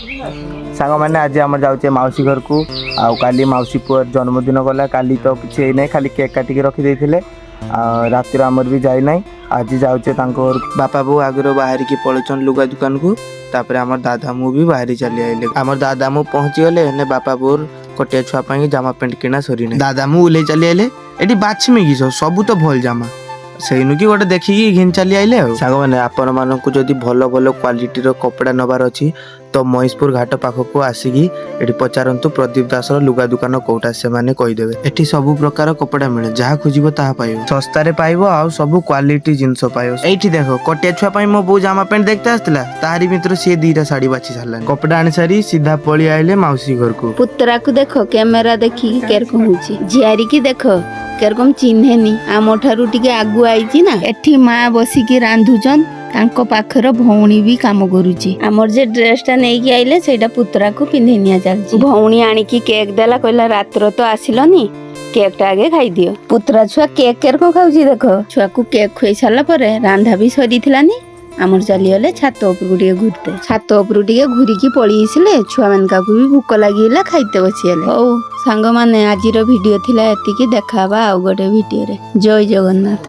सांग मैंने आज आम जाऊे मौसी घर को आली मौसी पुअर जन्मदिन गला काली तो किसी ना खाली केक काटिक रखीदे रातिर आमर भी जाए ना आज जाऊे बापा बो आगर बाहर की पलचन लुगा दुकान को तापर आम दादा मु भी बाहरी चली आइले आम दादा मु पहुँची गले बापा बोर कटिया छुआ जामा पेंट किना सरी ना दादा मु उल्ले चली आइले एटी बाछमी किस सब तो भल जामा सेनु की गोटे देखिकी घिन चली आइले सांग मैंने आपण मानक जदि भल भल क्वालिटी कपड़ा नबार अच्छी तो महिषपुर घाट पाखक आसिकी एटी पचारंतु प्रदीप दासर लुगा दुकान कोटा से माने कहीदेवे एटी सब प्रकार कपड़ा मिले जहाँ खोजिबो ताहा पाइबो सस्तारे पाइबो आ सब क्वालिटी जिनस पाइबो एठी देखो कटिया छुआ पई मो बो जामा पेंट देखते आस्तला तारी भितर से दीटा साड़ी बाछि सारला कपड़ा आनी सारी सीधा पळी आइले मौसी घर को पुत्रा को देखो कैमेरा देखी केरकम होची जियारी की देखो केरकम चिन्हेनी आम ठारू टिके आगु आईची ना एठी माँ बसिकी रांधुचन तांको पाखर भौणी भी काम करुची आमर जे ड्रेसटा नेकी आइले सेटा पुत्रा को पिन्धे निया जालची भौणी आनिकी केक देला कहला रात्र तो आसिलनी केकटा आगे खाई दियो पुत्रा छुआ केक केरकम खाउची देखो छुआ को केक खुई सारला परे रांधा भी सरी थिलानी आमर चलीगले छात उपरकू टे घूरते छात उपरकू टे घूरिकी पड़ी आसिले छुआ मानका भी भूक लगिला खाइते बसिगले हौ सांग माने आजिर वीडियो थिला एतिकी देखाबा आ गोटे वीडियो रे जय जगन्नाथ।